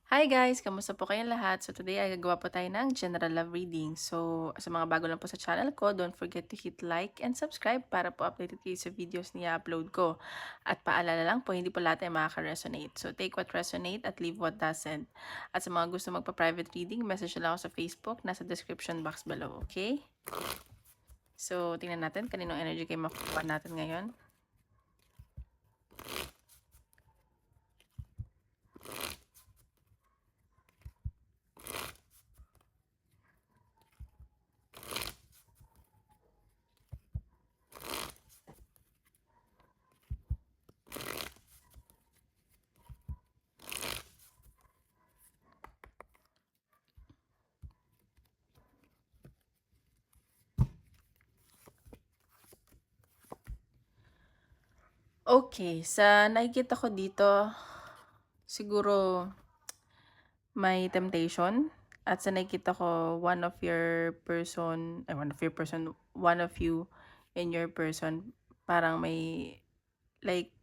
Hi guys! Kamusta po kayong lahat? So today ay gagawa po tayo ng general love reading. So sa mga bago lang po sa channel ko, don't forget to hit like and subscribe para po updated kayo sa videos na i-upload ko. At paalala lang po, hindi po lahat ay makaka-resonate. So take what resonate at leave what doesn't. At sa mga gusto magpa-private reading, message lang ako sa Facebook, nasa description box below, okay? So tingnan natin kaninong energy kayo makukuha natin ngayon. Okay, sa nakikita ko dito, siguro may temptation. At sa nakikita ko, one of you in your person, parang may, like,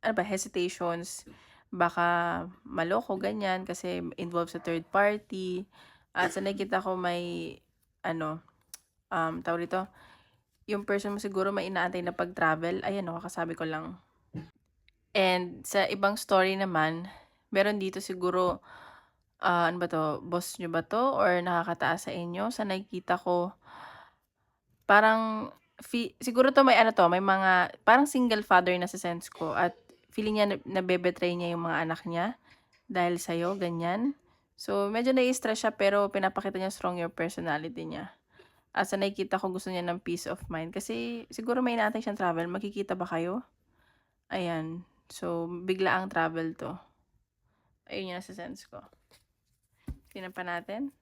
ano ba, hesitations, baka maloko, ganyan, kasi involved sa third party. At sa nakikita ko may, tawag dito, yung person mo siguro may inaantay na pag-travel. Ayan, kakasabi ko lang. And sa ibang story naman, meron dito siguro, ano ba 'to, boss niyo ba 'to or nakakataas sa inyo? Sa nakikita ko, parang siguro 'to may ano 'to, may mga parang single father na sa sense ko at feeling niya nabe-betray niya yung mga anak niya dahil sa'yo, ganyan. So, medyo nai-stress siya pero pinapakita niya strong yung personality niya. At sa nakikita ko gusto niya ng peace of mind kasi siguro may inaantay siyang travel. Magkikita ba kayo? Ayan. So, biglaang travel 'to. Ayun yung nasa sense ko. Tingnan pa natin.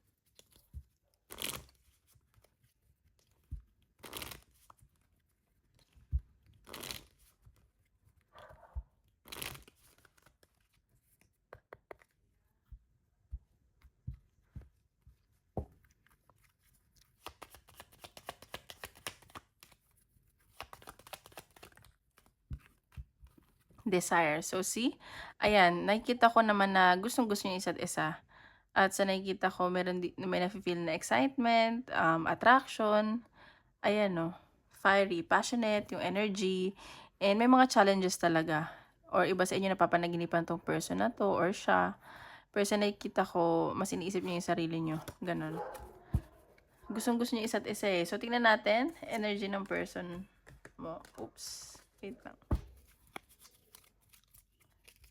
Desire. So, see? Ayan, nakikita ko naman na gustong-gusto niyo isa't isa. At sa nakikita ko may nafi-feel na excitement, attraction, ayan 'no, fiery, passionate yung energy, and may mga challenges talaga or iba sa inyo napapanaginipan 'tong person na 'to or siya. Pero sa nakikita ko mas iniisip niyo yung sarili niyo, gano'n. Gustong-gusto niyo isa't isa, eh. So, tingnan natin energy ng person mo. Oops, wait lang.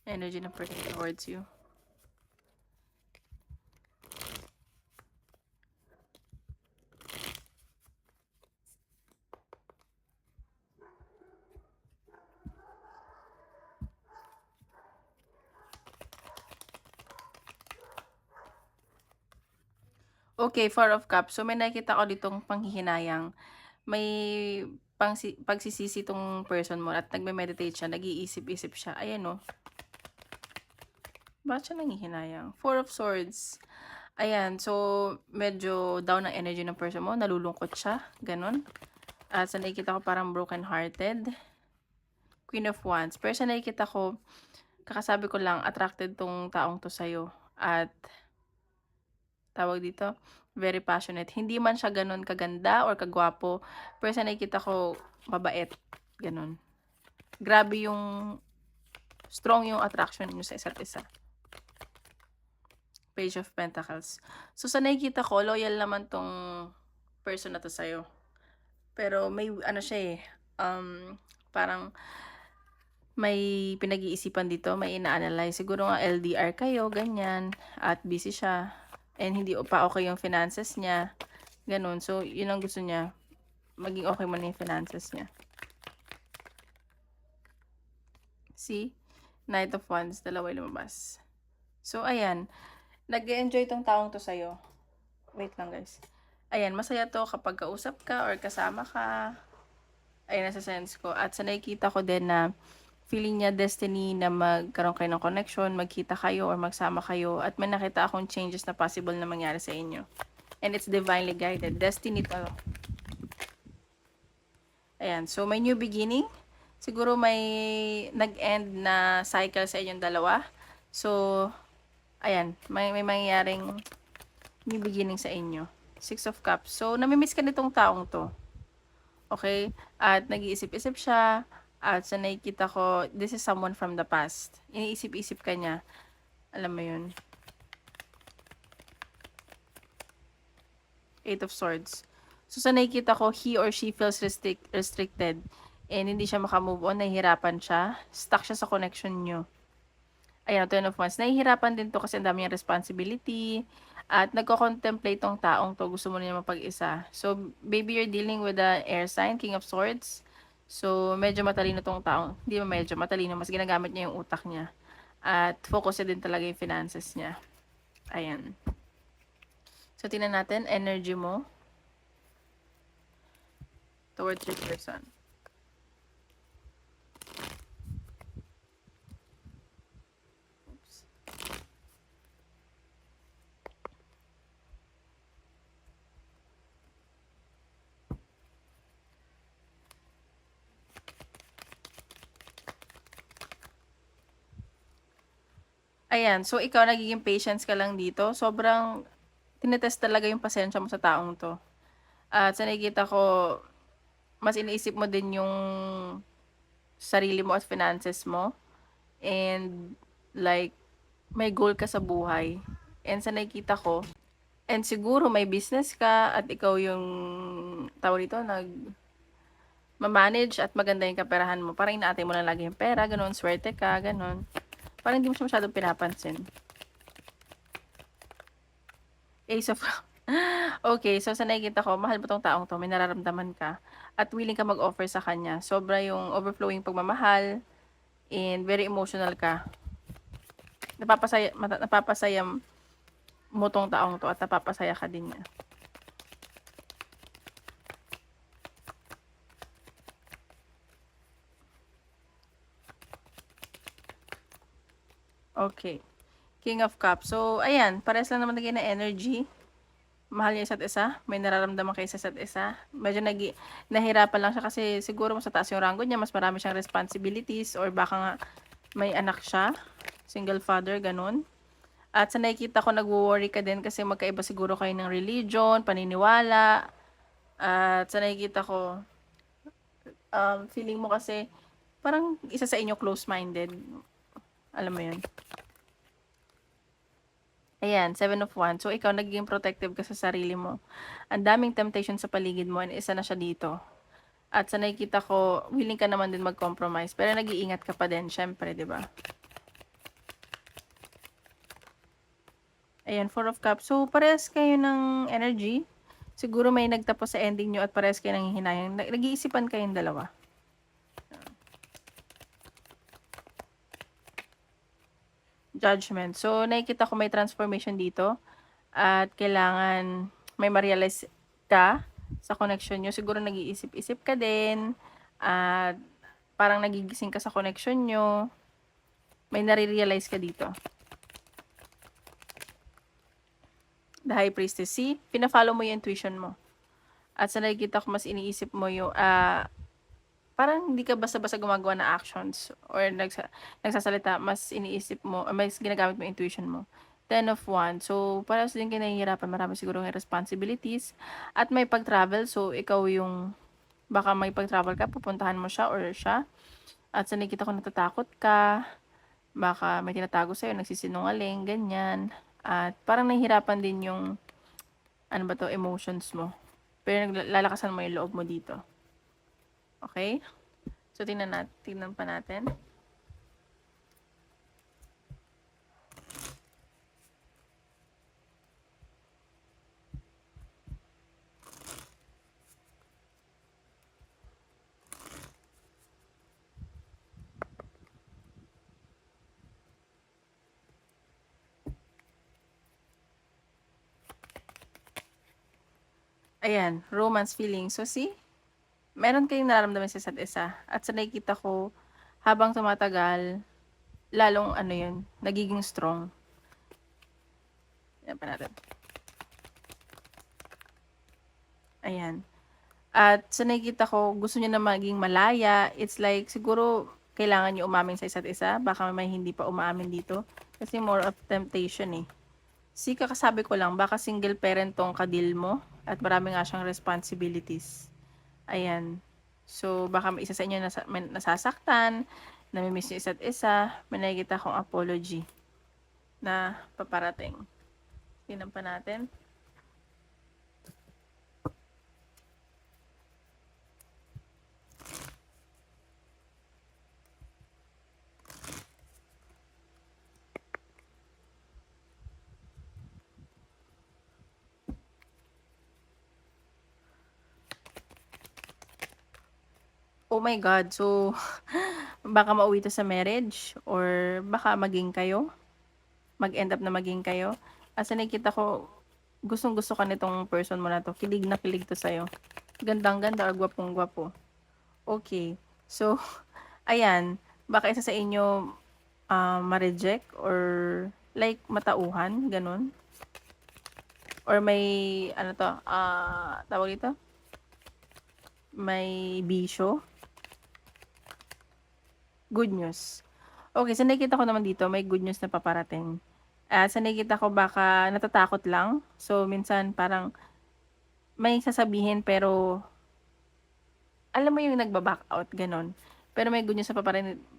Energy ng person towards you. Okay, Four of Cups. So, may nakikita ko ditong panghihinayang. May pagsisisi 'tong person mo at nagme-meditate siya, nag-iisip-isip siya. Ayan, oh. Bakit siya nanghihinayang? Four of Swords. Ayan, so medyo down ang energy ng person mo, nalulungkot siya, gano'n. At sa nakikita ko parang broken-hearted. Queen of Wands. Pero sa nakikita ko, kakasabi ko lang, attracted 'tong taong 'to sa'yo. At tawag dito, very passionate. Hindi man siya gano'n kaganda or kagwapo, pero sa nakikita ko, mabait, gano'n. Grabe yung strong yung attraction niyo sa isa't isa. Page of Pentacles. So, sa nakikita ko, loyal naman 'tong person na 'to sa'yo. Pero may ano siya, parang may pinag-iisipan dito, may ina-analyze. Siguro nga LDR kayo, ganyan, at busy siya, and hindi pa okay yung finances niya, gano'n. So, yun ang gusto niya, maging okay muna yung finances niya. See? Knight of Wands, dalawa yung lumabas. So, ayan, nag-e-enjoy tong taong to sa'yo. Wait lang, guys. Ayan, masaya to kapag kausap ka or kasama ka. Ayan, nasa sense ko. At sa nakikita ko din na feeling niya destiny na magkaroon kayo ng connection, magkita kayo or magsama kayo. At may nakita akong changes na possible na mangyari sa inyo. And it's divinely guided. Destiny to. Ayan, so may new beginning. Siguro may nag-end na cycle sa inyong dalawa. So, Ayan, may mangyayaring new beginning sa inyo. 6 of Cups. So, namimiss ka nitong taong to. Okay? At nag-iisip-isip siya. At sa nakikita ko, this is someone from the past. Iniisip-isip ka niya. Alam mo yun. 8 of Swords. So, sa nakikita ko, he or she feels restricted. And hindi siya makamove on. Nahihirapan siya. Stuck siya sa connection nyo. Ayan, 10 of Wands. Nahihirapan din to kasi ang dami niyang responsibility. At nagko-contemplate tong taong to. Gusto mo niya mapag-isa. So, maybe you're dealing with the air sign, King of Swords. So, medyo matalino tong taong. Hindi mo medyo matalino. Mas ginagamit niya yung utak niya. At focus din talaga yung finances niya. Ayan. So, tingnan natin, energy mo towards your person. Oops. Ayan, so ikaw nagiging patience ka lang dito. Sobrang tinetest talaga yung pasensya mo sa taong to. At sa nakikita ko, mas iniisip mo din yung sarili mo at finances mo. And like, may goal ka sa buhay. And sa nakikita ko, and siguro may business ka at ikaw yung tawag dito, ma-manage at maganda yung kaperahan mo. Parang inaatay mo lang lagi yung pera, ganun, swerte ka, ganun. Parang hindi mo siya masyadong pinapansin. Ace of Okay, so sa nakikita ko, mahal mo tong taong to, may nararamdaman ka, at willing ka mag-offer sa kanya. Sobra yung overflowing pagmamahal, and very emotional ka. Napapasaya mo tong taong to, at napapasaya ka din niya. Okay. King of Cups. So, ayan, pares lang naman naging na energy. Mahal niya isa't isa. May nararamdaman kayo sa isa't isa. Medyo nahirapan lang siya kasi siguro mas taas yung rango niya. Mas marami siyang responsibilities or baka nga may anak siya. Single father, ganun. At sa nakikita ko, nag-worry ka din kasi magkaiba siguro kayo ng religion, paniniwala. At sa nakikita ko, feeling mo kasi parang isa sa inyo close-minded. Alam mo yun. Ayan, 7 of Wands. So, ikaw, nagiging protective ka sa sarili mo. Ang daming temptation sa paligid mo, and isa na siya dito. At sa nakikita ko, willing ka naman din mag-compromise. Pero nag-iingat ka pa din, syempre, di ba? Ayan, 4 of Cups. So, parehas kayo ng energy. Siguro may nagtapos sa ending nyo at parehas kayo ng hihinayang. Nag-iisipan kayong dalawa. Judgment. So, nakikita ko may transformation dito. At kailangan may ma-realize ka sa connection nyo. Siguro nag-iisip-isip ka din. At parang nagigising ka sa connection nyo. May nare-realize ka dito. The High Priestess. See, pina-follow mo yung intuition mo. At sa nakikita ko, mas iniisip mo yung, parang hindi ka basta-basta gumagawa ng actions or nagsasalita, mas iniisip mo, mas ginagamit mo intuition mo. 10 of Wands. So, parang din kayo nahihirapan. Marami siguro ng responsibilities. At may pag-travel. So, ikaw yung, baka may pag-travel ka, pupuntahan mo siya or siya. At sa nakikita ko, natatakot ka. Baka may tinatago sa'yo, nagsisinungaling, ganyan. At parang nahihirapan din yung, ano ba to, emotions mo. Pero lalakasan mo yung loob mo dito. Okay? So, tingnan pa natin. Ayan, romance feeling. So, see? Meron kayong nararamdaman sa isa't isa. At sa nakikita ko, habang tumatagal, lalong ano yun, nagiging strong. Yan pa natin. Ayan. At sa nakikita ko, gusto niya na maging malaya. It's like, siguro, kailangan niyo umamin sa isa't isa. Baka may hindi pa umaamin dito. Kasi more of temptation eh. Si kakasabi ko lang, baka single parent tong kadil mo at marami nga siyang responsibilities. Ayan. So, baka may isa sa inyo nasasaktan, namimiss yung isa't isa, may nakikita akong apology na paparating. Tingnan pa natin. Oh my God. So, baka mauwi to sa marriage or baka maging kayo. Mag-end up na maging kayo. As nakikita ko, gustong-gusto ka nitong person mo na to. Kilig na kilig to sa'yo. Gandang-ganda or gwapong-gwapo. Okay. So, ayan. Baka isa sa inyo ma-reject or like matauhan, ganun. Or may, ano to, tawag ito? May bisyo. Good news. Okay, sa nakikita ko naman dito, may good news na paparating. Sa nakikita ko baka natatakot lang. So, minsan parang may sasabihin pero alam mo yung nagba-back out, ganun. Pero may good news na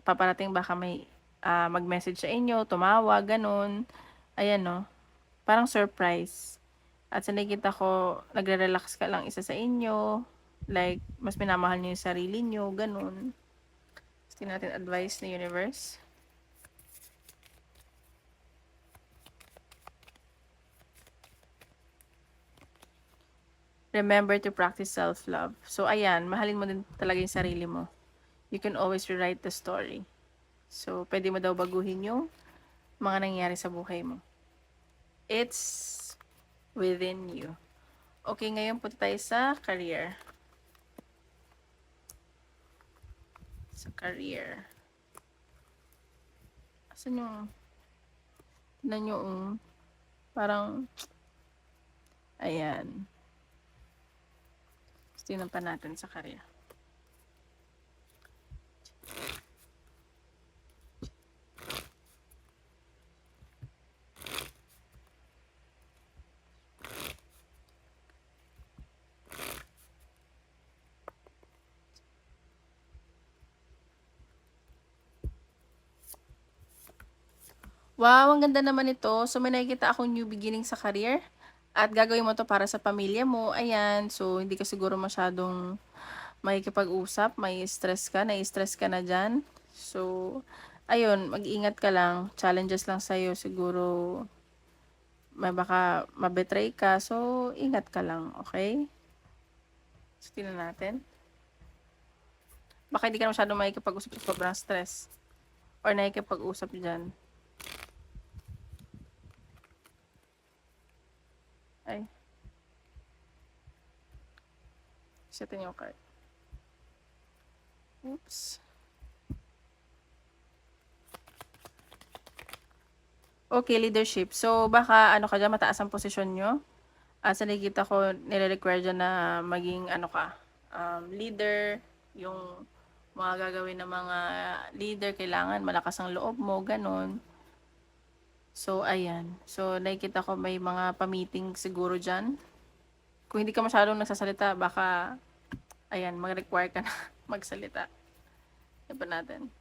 paparating baka may mag-message sa inyo, tumawa, ganun. Ayan, no? Parang surprise. At sa nakikita ko, nagre-relax ka lang isa sa inyo. Like, mas minamahal niyo yung sarili niyo, ganun. Gusto natin advice ni universe. Remember to practice self-love. So, ayan, mahalin mo din talaga yung sarili mo. You can always rewrite the story. So, pwede mo daw baguhin yung mga nangyayari sa buhay mo. It's within you. Okay, ngayon punta tayo sa career. Sa career. Asan yung tignan nyo parang ayan. Tingnan pa natin sa career. Wow, ang ganda naman ito. So, may nakikita akong new beginning sa career. At gagawin mo to para sa pamilya mo. Ayan. So, hindi ka siguro masyadong makikipag-usap. May stress ka. Nai-stress ka na dyan. So, ayun. Mag-ingat ka lang. Challenges lang sa'yo. Siguro, may baka mabetray ka. So, ingat ka lang. Okay? So, tingnan natin. Baka hindi ka masyadong makikipag-usap sa sobrang stress. Or nakikipag-usap dyan. Ay. Setin yung card. Oops. Okay, leadership. So, baka ano ka dyan, mataas ang posisyon nyo. Sa nakikita ko, nire-require dyan na maging ano ka, leader, yung mga gagawin ng mga leader, kailangan malakas ang loob mo, ganun. So, ayan. So, nakikita ko may mga pa-meeting siguro dyan. Kung hindi ka masyadong nagsasalita, baka, ayan, mag-require ka na magsalita. Iba natin.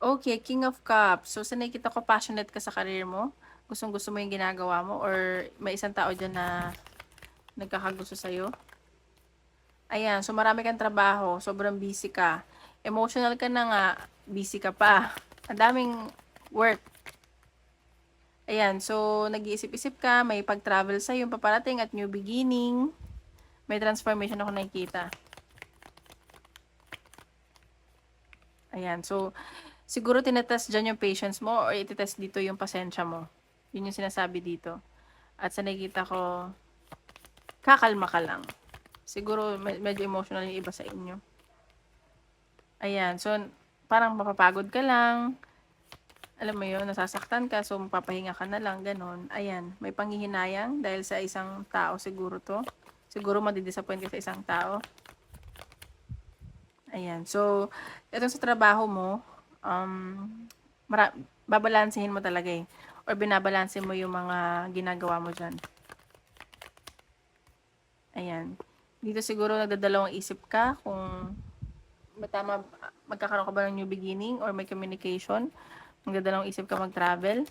Okay, King of Cups. So, sa nakikita ko, passionate ka sa career mo. Gustong-gusto mo yung ginagawa mo or may isang tao dyan na nagkakagusto sa'yo. Ayan, so marami kang trabaho. Sobrang busy ka. Emotional ka na nga. Busy ka pa. Ang daming work. Ayan, so nag-iisip-isip ka. May pag-travel sa'yo, paparating at new beginning. May transformation ako nakikita. Ayan, so siguro tinetest dyan yung patience mo or ititest dito yung pasensya mo. Yun yung sinasabi dito. At sa nakikita ko, kakalma ka lang. Siguro medyo emotional yung iba sa inyo. Ayan, so parang mapapagod ka lang. alam mo yun, nasasaktan ka, so mapapahinga ka na lang, ganon. Ayan, may panghihinayang dahil sa isang tao siguro to. Siguro madidisappoint ka sa isang tao. Ayan, so, ito sa trabaho mo, babalansehin mo talaga eh. Or binabalanse mo yung mga ginagawa mo dyan. Ayan. Dito siguro nagdadalawang isip ka kung tama, magkakaroon ka ba ng new beginning or may communication. Magdadalawang isip ka mag-travel.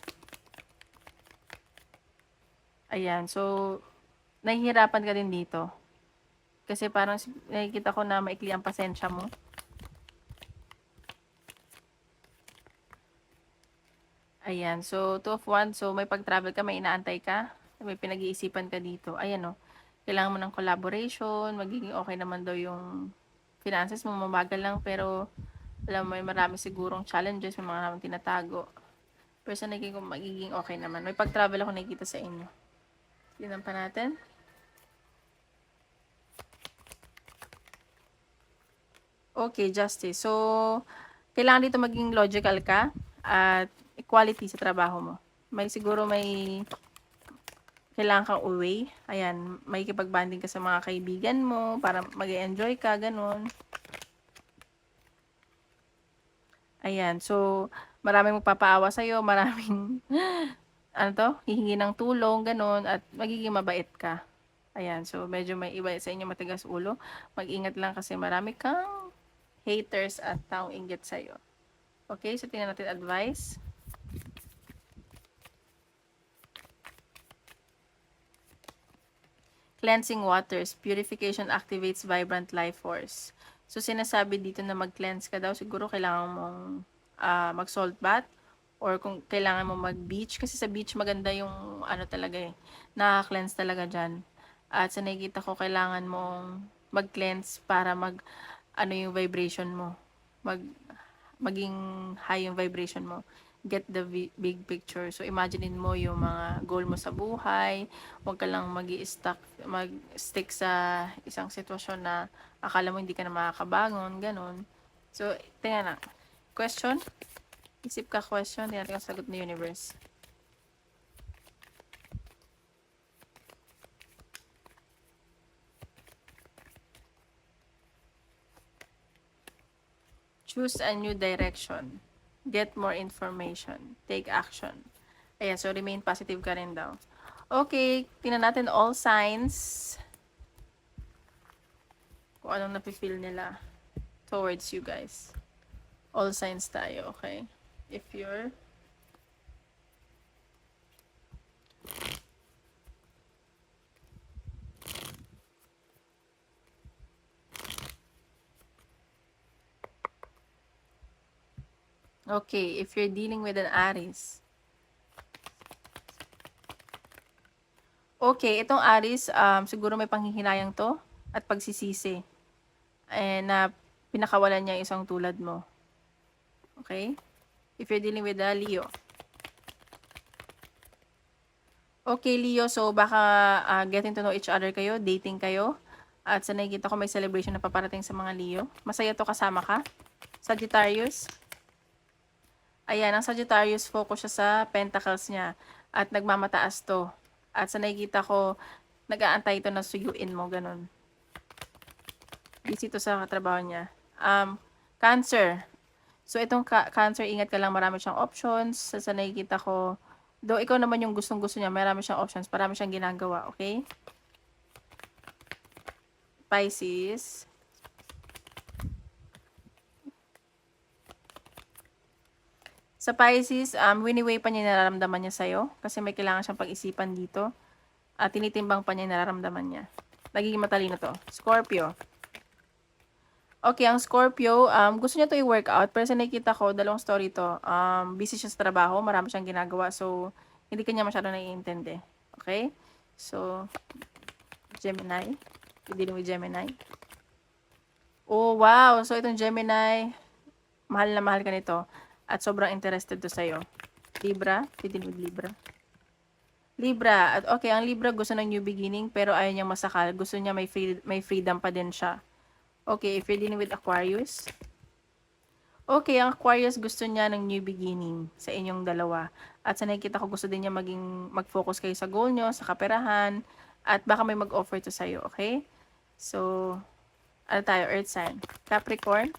Ayan. So, nahihirapan ka din dito. Kasi parang nakikita ko na maikli ang pasensya mo. Ayan. So, 2 of 1. So, may pag-travel ka, may inaantay ka. May pinag-iisipan ka dito. Ayan o. Kailangan mo ng collaboration. Magiging okay naman daw yung finances mo. Mabagal lang pero alam mo, may marami sigurong challenges. May mga naman tinatago. Pero sa magiging okay naman. May pag-travel ako nakikita sa inyo. Tignan pa natin. Okay, justice. So, kailangan dito maging logical ka at equality sa trabaho mo. Siguro may kailangan kang uwi. Ayan, may kipag-banding ka sa mga kaibigan mo para mag-enjoy ka, ganun. Ayan, so, maraming magpapaawa sa'yo, maraming hihingi ng tulong, ganun, at magiging mabait ka. Ayan, so medyo may iba sa inyo matigas ulo. Mag-ingat lang kasi marami kang haters at taong inggit sa'yo. Okay, so tingnan natin advice. Cleansing waters. Purification activates vibrant life force. So, sinasabi dito na mag-cleanse ka daw. Siguro kailangan mong mag-salt bath or kung kailangan mo mag-beach. Kasi sa beach maganda yung talaga eh. Nakaka-cleanse talaga dyan. At sa nakikita ko, kailangan mong mag-cleanse para yung vibration mo. Maging high yung vibration mo. Get the big picture. So, imaginein mo yung mga goal mo sa buhay. Huwag ka lang mag-stick sa isang sitwasyon na akala mo hindi ka na makakabangon, ganun. So, tingnan na. Question? Isip ka question, tingnan natin ang sagot ni universe. Choose a new direction. Get more information. Take action. Ayan, so remain positive ka rin daw. Okay, tingnan natin all signs. Kung anong napifeel nila towards you guys. All signs tayo, okay? If you're okay, if you're dealing with an Aries. Okay, itong Aries, siguro may panghihinayang to at pagsisisi. Na pinakawalan niya isang tulad mo. Okay? If you're dealing with a Leo. Okay, Leo, so baka getting to know each other kayo, dating kayo. At sa nakikita ko may celebration na paparating sa mga Leo. Masaya to kasama ka. Sagittarius. Ayan, ang Sagittarius, focus siya sa pentacles niya. At nagmamataas to. At sa nakikita ko, nag-aantay ito na suyuin mo, ganun. Busy to sa trabaho niya. Cancer. So, itong Cancer, ingat ka lang, marami siyang options. Sa nakikita ko, though ikaw naman yung gustong-gusto niya, marami siyang options, marami siyang ginagawa, okay? Pisces. Sa Pisces, winiweigh pa niya yung nararamdaman niya sa'yo kasi may kailangan siyang pag-isipan dito. At tinitimbang pa niya yung nararamdaman niya. Nagiging matalino to. Scorpio. Okay, ang Scorpio, gusto niya to i-workout pero sa nakikita ko, dalawang story to. Busy siya sa trabaho, marami siyang ginagawa so hindi kanya masyado naiintindi. Okay? So, Gemini. You're dealing with Gemini. Oh, wow! So, itong Gemini, mahal na mahal ka nito. At sobrang interested to sa'yo. Libra, dealing with Libra. Libra, at okay, ang Libra gusto ng new beginning pero ayaw niyang masakal. Gusto niya may freedom pa din siya. Okay, if you're dealing with Aquarius. Okay, ang Aquarius gusto niya ng new beginning sa inyong dalawa. At sa nakikita ko gusto din niya mag-focus kayo sa goal niyo, sa kaperahan, at baka may mag-offer to sa'yo, okay? So, ano tayo, Earth sign. Capricorn.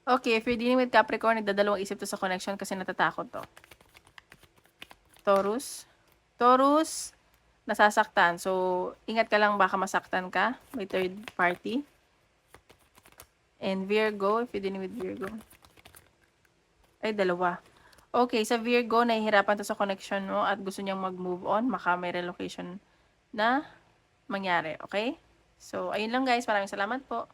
Okay, if you're dealing with Capricorn, nagdadalawang isip to sa connection kasi natatakot to. Taurus. Taurus, nasasaktan. So, ingat ka lang baka masaktan ka by third party. And Virgo, if you're dealing with Virgo. Ay, dalawa. Okay, sa Virgo, nahihirapan to sa connection mo at gusto niyang mag-move on. Baka may relocation na mangyari, okay? So, ayun lang guys. Maraming salamat po.